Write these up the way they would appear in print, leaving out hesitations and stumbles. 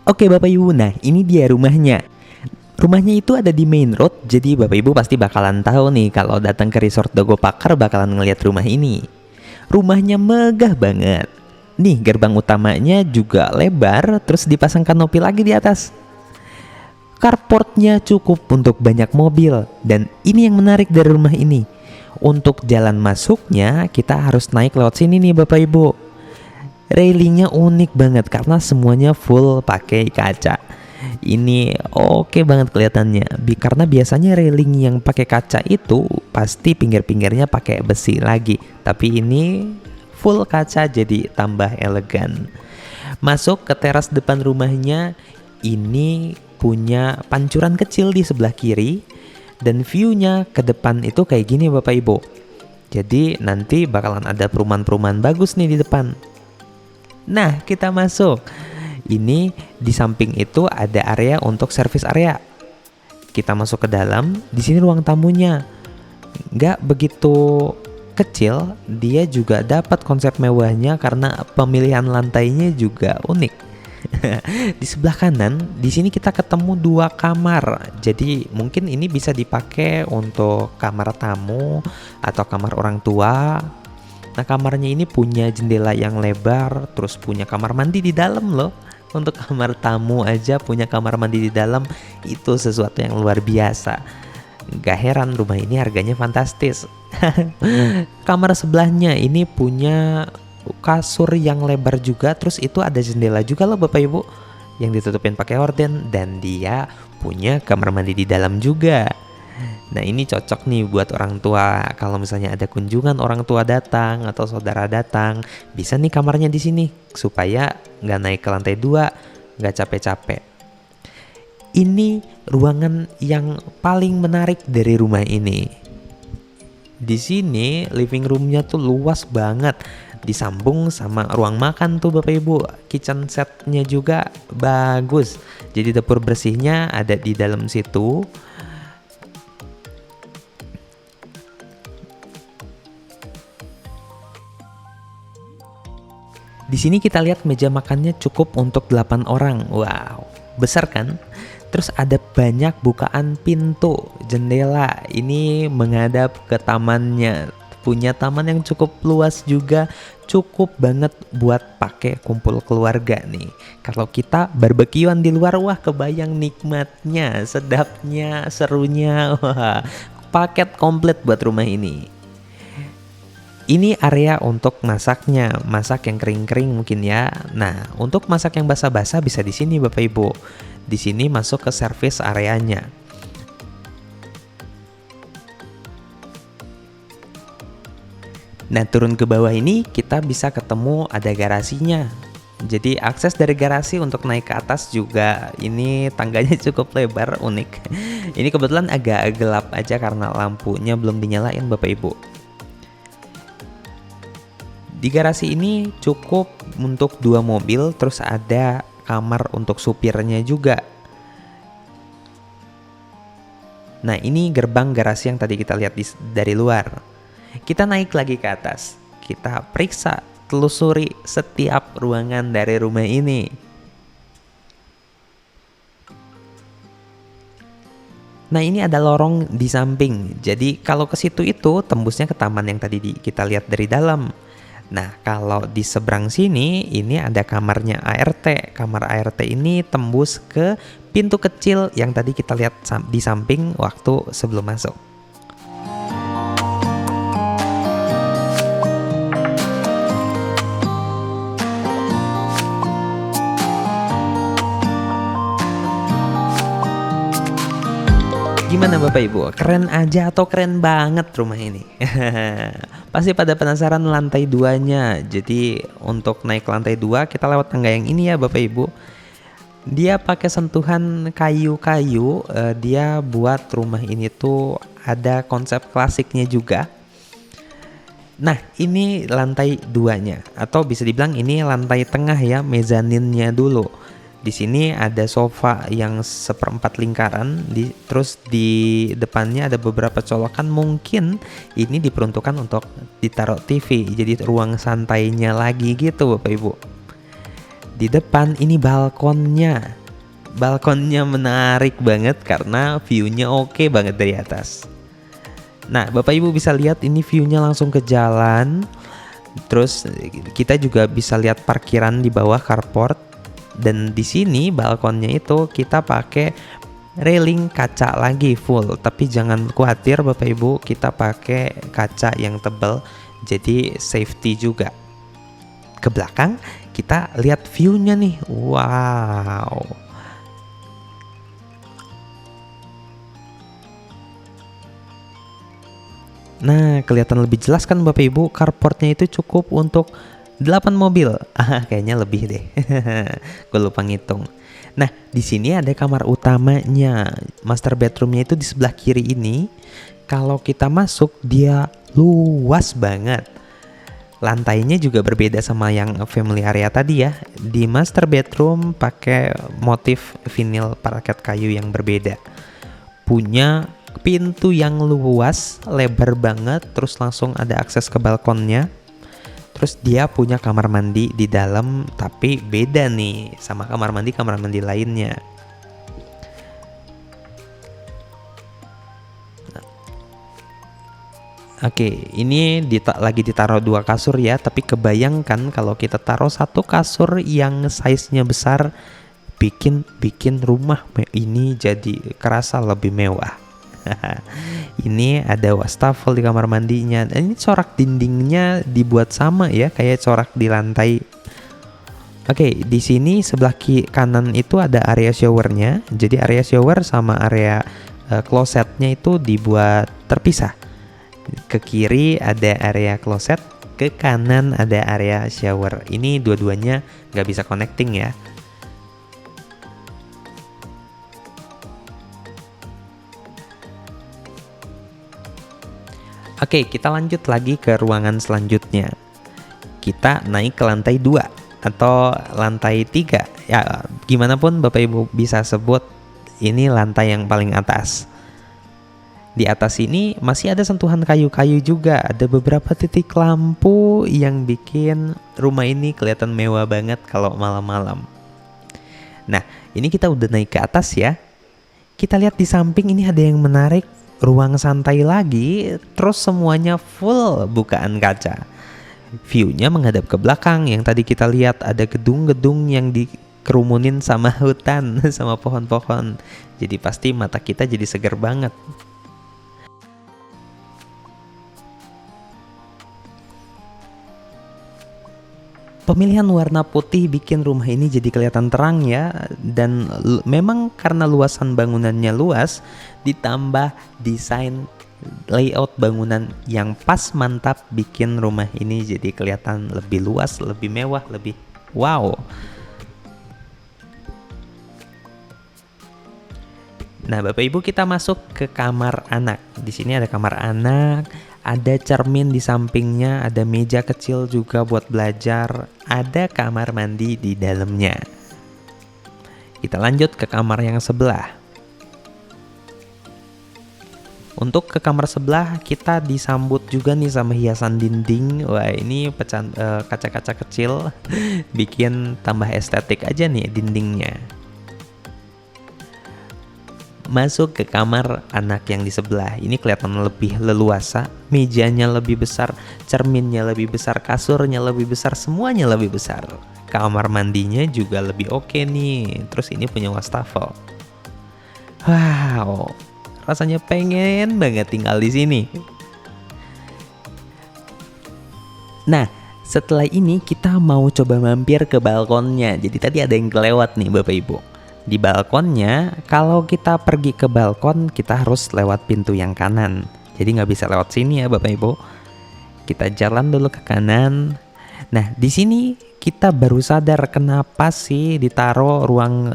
Oke Bapak Ibu, nah ini dia rumahnya. Rumahnya itu ada di main road, jadi Bapak Ibu pasti bakalan tahu nih kalau datang ke Resort Dago Pakar bakalan ngeliat rumah ini. Rumahnya megah banget. Nih gerbang utamanya juga lebar, terus dipasang kanopi lagi di atas. Carportnya cukup untuk banyak mobil, dan ini yang menarik dari rumah ini. Untuk jalan masuknya kita harus naik lewat sini nih Bapak Ibu. Railingnya unik banget karena semuanya full pakai kaca. Ini oke banget kelihatannya. Karena biasanya railing yang pakai kaca itu pasti pinggir-pinggirnya pakai besi lagi. Tapi ini full kaca jadi tambah elegan. Masuk ke teras depan rumahnya, ini punya pancuran kecil di sebelah kiri. Dan view-nya ke depan itu kayak gini Bapak Ibu. Jadi nanti bakalan ada perumahan-perumahan bagus nih di depan. Nah, kita masuk. Ini di samping itu ada area untuk service area. Kita masuk ke dalam. Di sini ruang tamunya. Nggak begitu kecil, dia juga dapat konsep mewahnya karena pemilihan lantainya juga unik. Di sebelah kanan, di sini kita ketemu 2 kamar. Jadi mungkin ini bisa dipakai untuk kamar tamu atau kamar orang tua. Nah, kamarnya ini punya jendela yang lebar, terus punya kamar mandi di dalam loh. Untuk kamar tamu aja punya kamar mandi di dalam, itu sesuatu yang luar biasa. Gak heran rumah ini harganya fantastis. Kamar sebelahnya ini punya kasur yang lebar juga, terus itu ada jendela juga loh Bapak Ibu yang ditutupin pakai horden, dan dia punya kamar mandi di dalam juga. Nah, ini cocok nih buat orang tua. Kalau misalnya ada kunjungan orang tua datang atau saudara datang, bisa nih kamarnya di sini supaya nggak naik ke lantai 2, nggak capek-capek. Ini ruangan yang paling menarik dari rumah ini. Di sini living roomnya tuh luas banget, disambung sama ruang makan tuh Bapak Ibu. Kitchen setnya juga bagus. Jadi dapur bersihnya ada di dalam situ. Di sini kita lihat meja makannya cukup untuk 8 orang. Wow, besar kan? Terus ada banyak bukaan pintu, jendela. Ini menghadap ke tamannya. Punya taman yang cukup luas juga, cukup banget buat pakai kumpul keluarga nih. Kalau kita barbekyuan di luar, wah kebayang nikmatnya, sedapnya, serunya. Wah, paket komplit buat rumah ini. Ini area untuk masaknya, masak yang kering-kering mungkin ya. Nah, untuk masak yang basah-basah bisa di sini Bapak Ibu. Di sini masuk ke service areanya. Nah, turun ke bawah ini kita bisa ketemu ada garasinya. Jadi akses dari garasi untuk naik ke atas juga ini tangganya cukup lebar, unik. Ini kebetulan agak gelap aja karena lampunya belum dinyalain Bapak Ibu. Di garasi ini cukup untuk 2 mobil, terus ada kamar untuk supirnya juga. Nah, ini gerbang garasi yang tadi kita lihat dari luar. Kita naik lagi ke atas. Kita periksa, telusuri setiap ruangan dari rumah ini. Nah, ini ada lorong di samping. Jadi kalau ke situ itu tembusnya ke taman yang tadi kita lihat dari dalam. Nah, kalau di seberang sini ini ada kamarnya ART. Kamar ART ini tembus ke pintu kecil yang tadi kita lihat di samping waktu sebelum masuk. Gimana Bapak Ibu? Keren aja atau keren banget rumah ini? Pasti pada penasaran lantai 2-nya. Jadi untuk naik ke lantai 2 kita lewat tangga yang ini ya Bapak Ibu. Dia pakai sentuhan kayu-kayu. Dia buat rumah ini tuh ada konsep klasiknya juga. Nah, ini lantai 2-nya, atau bisa dibilang ini lantai tengah ya, mezaninnya dulu. Di sini ada sofa yang 1/4 lingkaran, terus di depannya ada beberapa colokan, mungkin ini diperuntukkan untuk ditaruh TV, jadi ruang santainya lagi gitu Bapak Ibu. Di depan ini balkonnya. Balkonnya menarik banget karena view-nya oke banget dari atas. Nah, Bapak Ibu bisa lihat ini view-nya langsung ke jalan. Terus kita juga bisa lihat parkiran di bawah carport. Dan di sini balkonnya itu kita pakai railing kaca lagi full. Tapi jangan khawatir Bapak Ibu, kita pakai kaca yang tebal. Jadi safety juga. Ke belakang kita lihat view-nya nih. Wow. Nah, kelihatan lebih jelas kan Bapak Ibu, carportnya itu cukup untuk 8 mobil. Kayaknya lebih deh. Gue lupa ngitung. Nah, di sini ada kamar utamanya. Master bedroomnya itu di sebelah kiri ini. Kalau kita masuk, dia luas banget. Lantainya juga berbeda sama yang family area tadi ya. Di master bedroom pakai motif vinyl parket kayu yang berbeda. Punya pintu yang luas, lebar banget, terus langsung ada akses ke balkonnya. Terus dia punya kamar mandi di dalam, tapi beda nih sama kamar mandi lainnya. Oke, ini lagi ditaruh 2 kasur ya, tapi kebayangkan kalau kita taruh 1 kasur yang size-nya besar, bikin rumah ini jadi kerasa lebih mewah. Ini ada wastafel di kamar mandinya. Ini corak dindingnya dibuat sama ya, kayak corak di lantai. Oke, di sini sebelah kanan itu ada area showernya. Jadi area shower sama area klosetnya itu dibuat terpisah. Ke kiri ada area kloset, ke kanan ada area shower. Ini dua-duanya nggak bisa connecting ya. Oke, kita lanjut lagi ke ruangan selanjutnya. Kita naik ke lantai 2 atau lantai 3. Ya, gimana pun Bapak Ibu bisa sebut, ini lantai yang paling atas. Di atas ini masih ada sentuhan kayu-kayu juga. Ada beberapa titik lampu yang bikin rumah ini kelihatan mewah banget kalau malam-malam. Nah, ini kita udah naik ke atas ya. Kita lihat di samping ini ada yang menarik. Ruang santai lagi, terus semuanya full bukaan kaca. View-nya menghadap ke belakang. Yang tadi kita lihat ada gedung-gedung yang dikerumunin sama hutan, sama pohon-pohon. Jadi pasti mata kita jadi segar banget. Pemilihan warna putih bikin rumah ini jadi kelihatan terang ya. Dan memang karena luasan bangunannya luas, ditambah desain layout bangunan yang pas mantap, bikin rumah ini jadi kelihatan lebih luas, lebih mewah, lebih wow. Nah, Bapak Ibu, kita masuk ke kamar anak. Di sini ada kamar anak, ada cermin di sampingnya, ada meja kecil juga buat belajar, ada kamar mandi di dalamnya. Kita lanjut ke kamar yang sebelah. Untuk ke kamar sebelah kita disambut juga nih sama hiasan dinding. Wah, ini kaca-kaca kecil bikin tambah estetik aja nih dindingnya. Masuk ke kamar anak yang di sebelah. Ini kelihatan lebih leluasa, mejanya lebih besar, cerminnya lebih besar, kasurnya lebih besar, semuanya lebih besar. Kamar mandinya juga lebih oke nih. Terus ini punya wastafel. Wow, rasanya pengen banget tinggal di sini. Nah, setelah ini kita mau coba mampir ke balkonnya. Jadi tadi ada yang kelewat nih Bapak Ibu. Di balkonnya, kalau kita pergi ke balkon, kita harus lewat pintu yang kanan. Jadi nggak bisa lewat sini ya Bapak Ibu. Kita jalan dulu ke kanan. Nah, di sini kita baru sadar kenapa sih ditaruh ruang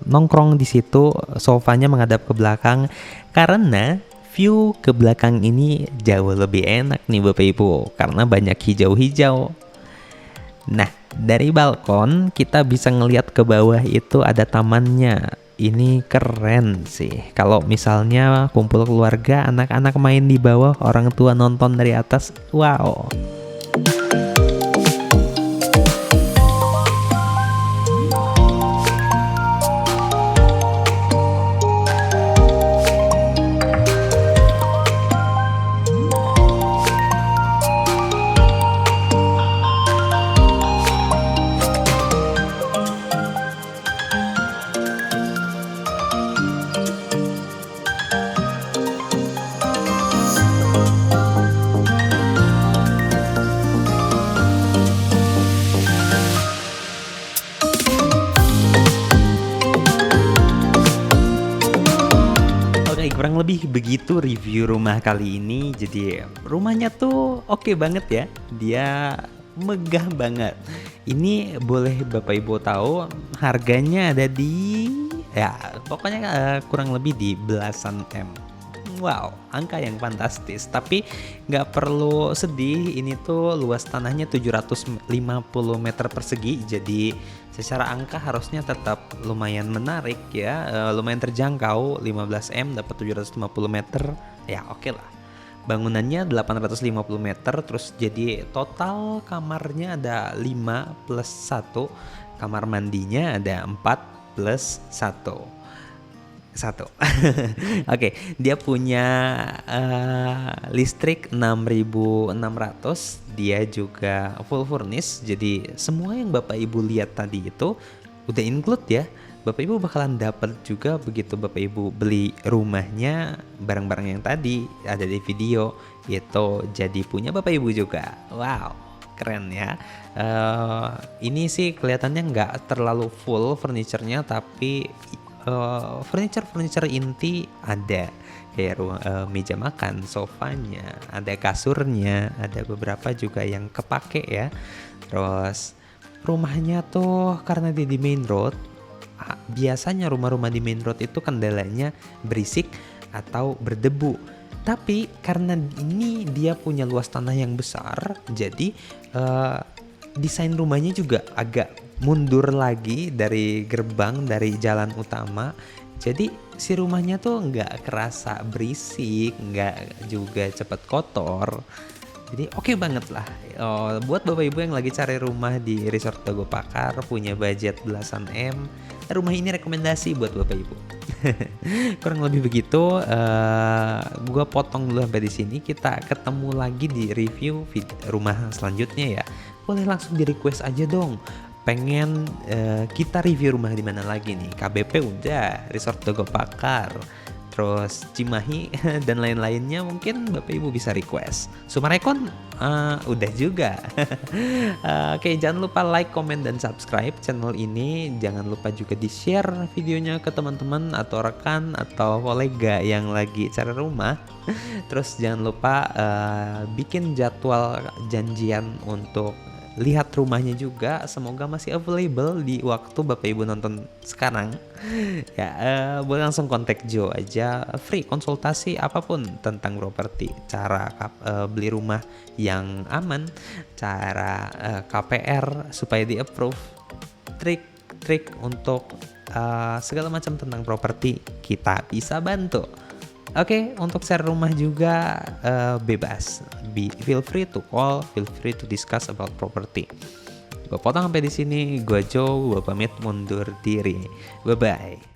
nongkrong di situ, sofanya menghadap ke belakang. Karena view ke belakang ini jauh lebih enak nih Bapak Ibu, karena banyak hijau-hijau. Nah, dari balkon kita bisa ngelihat ke bawah itu ada tamannya. Ini keren sih. Kalau misalnya kumpul keluarga, anak-anak main di bawah, orang tua nonton dari atas. Wow. lebih begitu review rumah kali ini. Jadi rumahnya tuh oke banget ya. Dia megah banget. Ini boleh Bapak Ibu tahu harganya ada di ya pokoknya kurang lebih di belasan M. Wow, angka yang fantastis. Tapi nggak perlu sedih, ini tuh luas tanahnya 750 meter persegi. Jadi secara angka harusnya tetap lumayan menarik ya, lumayan terjangkau. 15M dapat 750 meter, ya oke lah. Bangunannya 850 meter, terus jadi total kamarnya ada 5 plus 1, kamar mandinya ada 4 plus 1. Oke, dia punya listrik 6.600. Dia juga full furnish. Jadi semua yang Bapak Ibu lihat tadi itu udah include ya. Bapak Ibu bakalan dapat juga begitu Bapak Ibu beli rumahnya, barang-barang yang tadi ada di video itu jadi punya Bapak Ibu juga. Wow, keren ya. Ini sih kelihatannya nggak terlalu full furniture-nya, tapi furniture inti ada kayak meja makan, sofanya, ada kasurnya, ada beberapa juga yang kepake ya. Terus rumahnya tuh karena di main road, biasanya rumah-rumah di main road itu kendalanya berisik atau berdebu. Tapi karena ini dia punya luas tanah yang besar, jadi desain rumahnya juga agak mundur lagi dari gerbang, dari jalan utama. Jadi si rumahnya tuh nggak kerasa berisik, nggak juga cepet kotor. Jadi oke banget lah. Buat Bapak Ibu yang lagi cari rumah di Resort Dago Pakar, punya budget belasan M, rumah ini rekomendasi buat Bapak Ibu. Kurang lebih begitu. Gua potong dulu sampai di sini. Kita ketemu lagi di review rumah selanjutnya ya. Boleh langsung di request aja dong. Pengen kita review rumah di mana lagi nih? KBP udah, Resort Dago Pakar, terus Cimahi dan lain-lainnya mungkin Bapak Ibu bisa request. Sumarekon udah juga. Oke, jangan lupa like, comment, dan subscribe channel ini. Jangan lupa juga di-share videonya ke teman-teman atau rekan atau kolega yang lagi cari rumah. Terus jangan lupa bikin jadwal janjian untuk lihat rumahnya juga. Semoga masih available di waktu Bapak Ibu nonton sekarang ya. Boleh langsung kontak Joe aja, free konsultasi apapun tentang properti, cara beli rumah yang aman, cara KPR supaya di approve, trik untuk segala macam tentang properti kita bisa bantu. Oke, untuk share rumah juga bebas. Feel free to call, feel free to discuss about property. Gue potong sampai di sini. Gue Joe, gue pamit mundur diri. Bye bye.